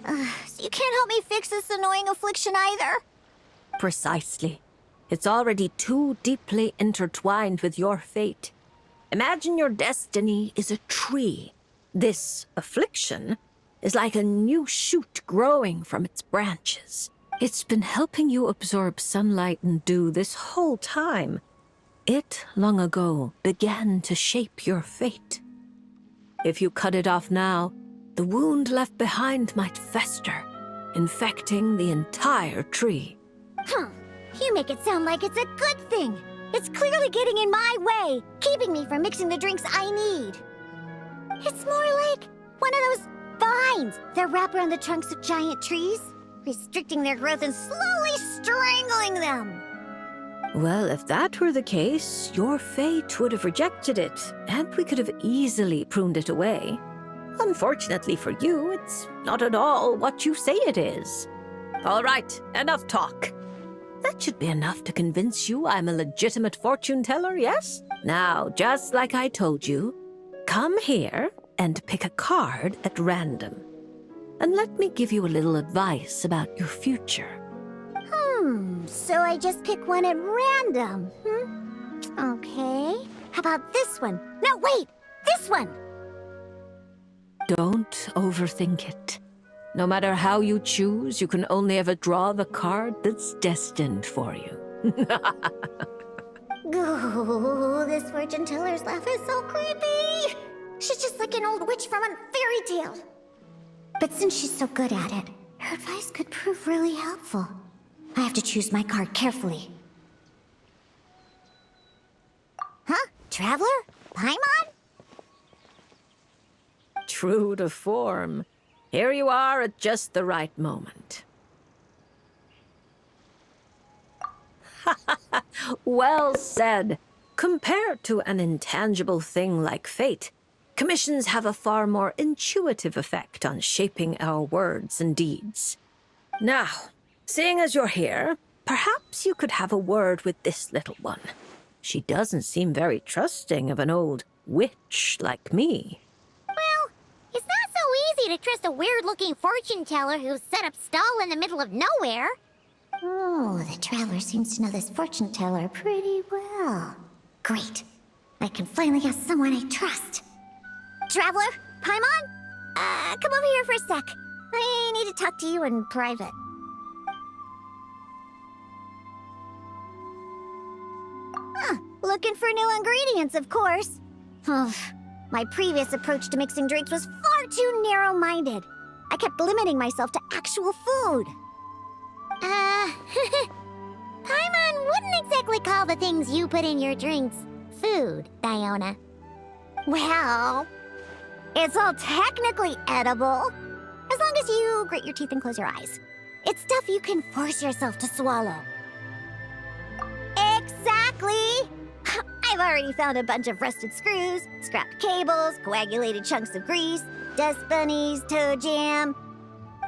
So you can't help me fix this annoying affliction either? Precisely. It's already too deeply intertwined with your fate. Imagine your destiny is a tree. This affliction is like a new shoot growing from its branches. It's been helping you absorb sunlight and dew this whole time. It, long ago, began to shape your fate. If you cut it off now, the wound left behind might fester, infecting the entire tree. You make it sound like it's a good thing. It's clearly getting in my way, keeping me from mixing the drinks I need. It's more like one of those vines that wrap around the trunks of giant trees, restricting their growth and slowly strangling them. Well, if that were the case, your fate would have rejected it, and we could have easily pruned it away. Unfortunately for you, it's not at all what you say it is. All right, enough talk. That should be enough to convince you I'm a legitimate fortune teller, yes? Now, just like I told you, come here and pick a card at random. And let me give you a little advice about your future. So I just pick one at random, Okay. How about this one? No, wait! This one! Don't overthink it. No matter how you choose, you can only ever draw the card that's destined for you. Oh, this fortune teller's laugh is so creepy! She's just like an old witch from a fairy tale. But since she's so good at it, her advice could prove really helpful. I have to choose my card carefully. Huh? Traveler? Paimon? True to form. Here you are at just the right moment. Well said. Compared to an intangible thing like fate, commissions have a far more intuitive effect on shaping our words and deeds. Now, seeing as you're here, perhaps you could have a word with this little one. She doesn't seem very trusting of an old witch like me. Well, it's not so easy to trust a weird-looking fortune teller who's set up stall in the middle of nowhere. Oh, the traveler seems to know this fortune teller pretty well. Great. I can finally have someone I trust. Traveler? Paimon? Come over here for a sec. I need to talk to you in private. Looking for new ingredients, of course. My previous approach to mixing drinks was far too narrow-minded. I kept limiting myself to actual food. Paimon wouldn't exactly call the things you put in your drinks food, Diona. Well, it's all technically edible, as long as you grit your teeth and close your eyes. It's stuff you can force yourself to swallow. Exactly! I've already found a bunch of rusted screws, scrapped cables, coagulated chunks of grease, dust bunnies, toe jam.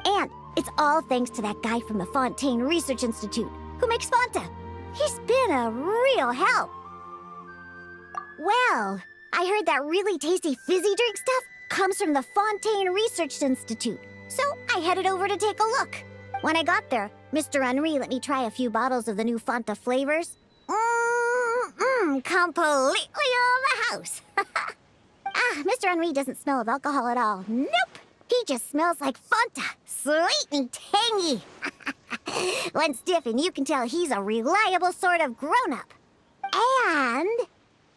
And it's all thanks to that guy from the Fontaine Research Institute who makes Fanta. He's been a real help. Well, I heard that really tasty fizzy drink stuff comes from the Fontaine Research Institute, so I headed over to take a look. When I got there, Mr. Henri let me try a few bottles of the new Fanta flavors. Completely on the house. Mr. Henri doesn't smell of alcohol at all. Nope. He just smells like Fanta. Sweet and tangy. When stiff, and you can tell he's a reliable sort of grown-up. And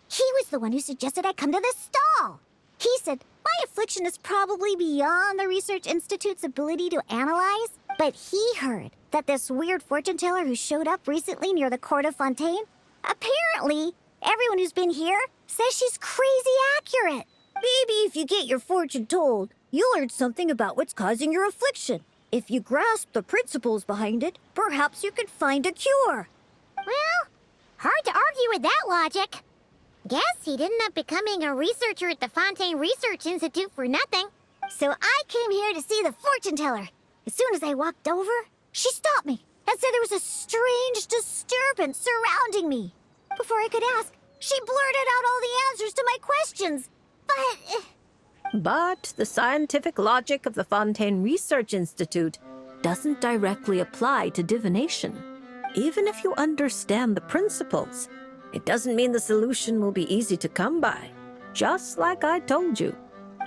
he was the one who suggested I come to this stall. He said, my affliction is probably beyond the Research Institute's ability to analyze, but he heard that this weird fortune teller who showed up recently near the court of Fontaine, apparently, everyone who's been here says she's crazy accurate. Maybe if you get your fortune told, you'll learn something about what's causing your affliction. If you grasp the principles behind it, perhaps you could find a cure. Well, hard to argue with that logic. Guess he didn't end up becoming a researcher at the Fontaine Research Institute for nothing. So I came here to see the fortune teller. As soon as I walked over, she stopped me and said there was a strange disturbance surrounding me. Before I could ask, she blurted out all the answers to my questions. But But the scientific logic of the Fontaine Research Institute doesn't directly apply to divination. Even if you understand the principles, it doesn't mean the solution will be easy to come by. Just like I told you,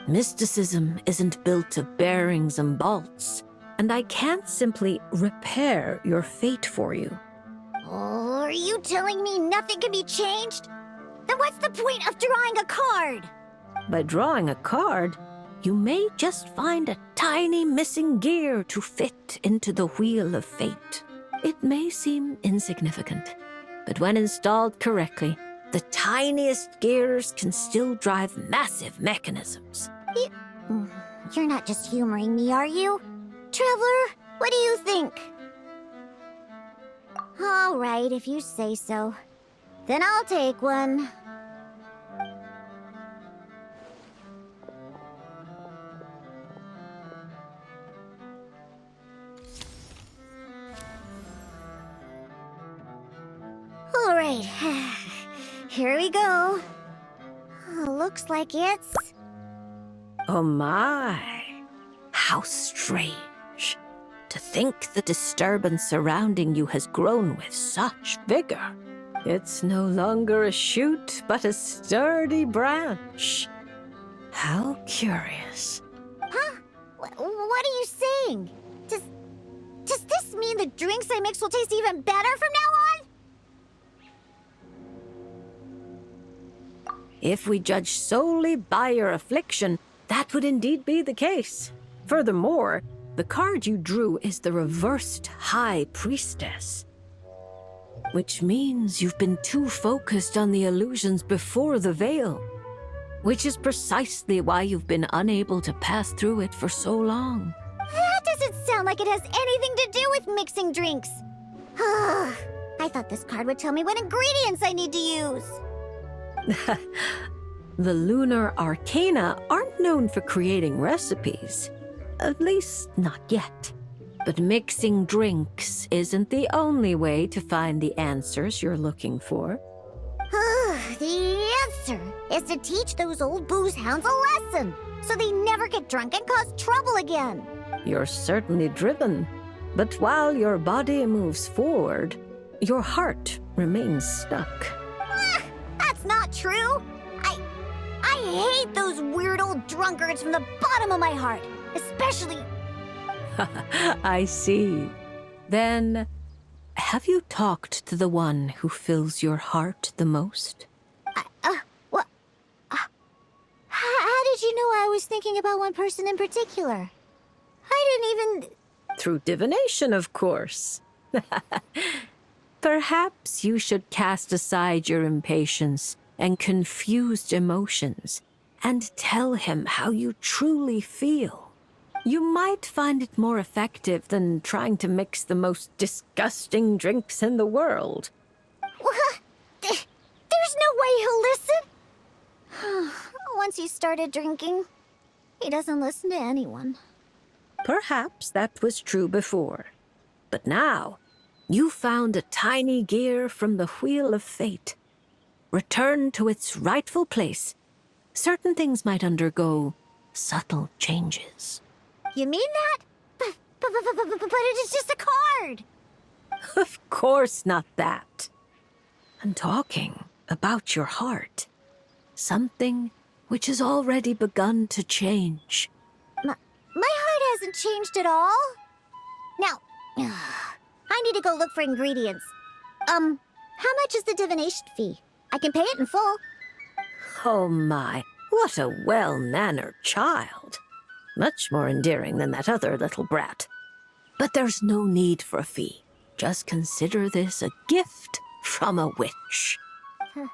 mysticism isn't built of bearings and bolts, and I can't simply repair your fate for you. Oh, are you telling me nothing can be changed? Then what's the point of drawing a card? By drawing a card, you may just find a tiny missing gear to fit into the wheel of fate. It may seem insignificant, but when installed correctly, the tiniest gears can still drive massive mechanisms. You're not just humoring me, are you? Traveler, what do you think? All right, if you say so. Then I'll take one. All right, here we go. Looks like it's... Oh my, how strange. To think the disturbance surrounding you has grown with such vigor. It's no longer a shoot, but a sturdy branch. How curious. Huh? What are you saying? Does this mean the drinks I mix will taste even better from now on? If we judge solely by your affliction, that would indeed be the case. Furthermore, the card you drew is the reversed High Priestess, which means you've been too focused on the illusions before the veil, which is precisely why you've been unable to pass through it for so long. That doesn't sound like it has anything to do with mixing drinks. I thought this card would tell me what ingredients I need to use. The lunar arcana aren't known for creating recipes. At least, not yet. But mixing drinks isn't the only way to find the answers you're looking for. The answer is to teach those old booze hounds a lesson, so they never get drunk and cause trouble again. You're certainly driven. But while your body moves forward, your heart remains stuck. That's not true. I hate those weird old drunkards from the bottom of my heart. Especially... I see. Then, have you talked to the one who fills your heart the most? What? How did you know I was thinking about one person in particular? I didn't even... Through divination, of course. Perhaps you should cast aside your impatience and confused emotions and tell him how you truly feel. You might find it more effective than trying to mix the most disgusting drinks in the world. What? There's no way he'll listen. Once he started drinking, he doesn't listen to anyone. Perhaps that was true before. But now, you found a tiny gear from the Wheel of Fate. Return to its rightful place. Certain things might undergo subtle changes. You mean that? But it is just a card. Of course not that. I'm talking about your heart. Something which has already begun to change. My heart hasn't changed at all. Now, I need to go look for ingredients. How much is the divination fee? I can pay it in full. Oh my, what a well-mannered child. Much more endearing than that other little brat. But there's no need for a fee. Just consider this a gift from a witch. Thank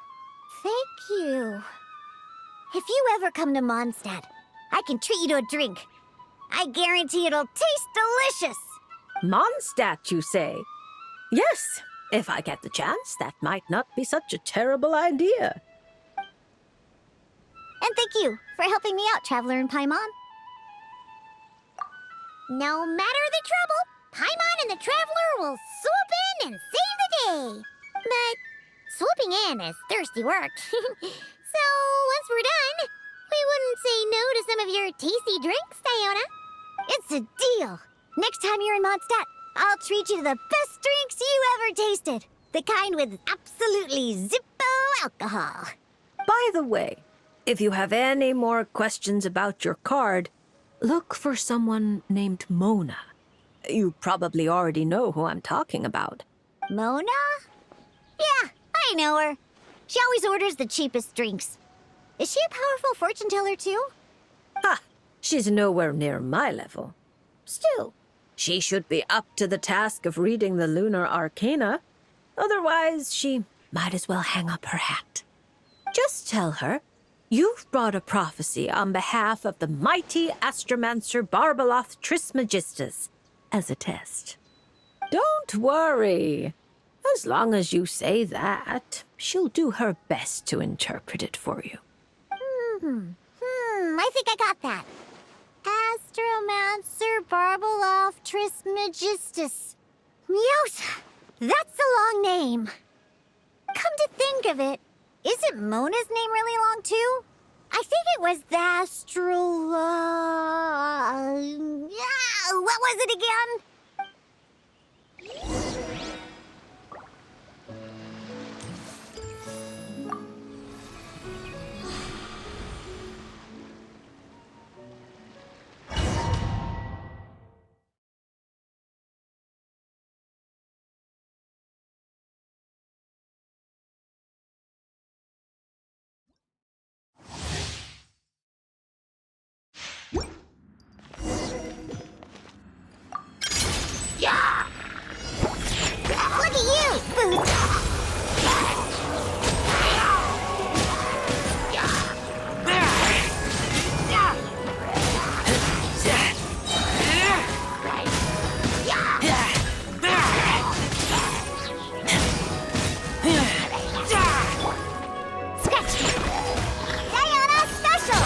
you. If you ever come to Mondstadt, I can treat you to a drink. I guarantee it'll taste delicious. Mondstadt, you say? Yes, if I get the chance, that might not be such a terrible idea. And thank you for helping me out, Traveler in Paimon. No matter the trouble, Paimon and the Traveler will swoop in and save the day. But swooping in is thirsty work. So once we're done, we wouldn't say no to some of your tasty drinks, Diona. It's a deal. Next time you're in Mondstadt, I'll treat you to the best drinks you ever tasted. The kind with absolutely zippo alcohol. By the way, if you have any more questions about your card, look for someone named Mona. You probably already know who I'm talking about. Mona? Yeah, I know her. She always orders the cheapest drinks. Is she a powerful fortune teller too? Ha! She's nowhere near my level. Still, she should be up to the task of reading the lunar arcana. Otherwise, she might as well hang up her hat. Just tell her you've brought a prophecy on behalf of the mighty astromancer Barbaloth Trismegistus as a test. Don't worry. As long as you say that, she'll do her best to interpret it for you. I think I got that. Astromancer Barbaloth Trismegistus. Yosa, that's a long name. Come to think of it, isn't Mona's name really long too? I think it was the what was it again? Look at you, Boots! Scratch! Diona Special!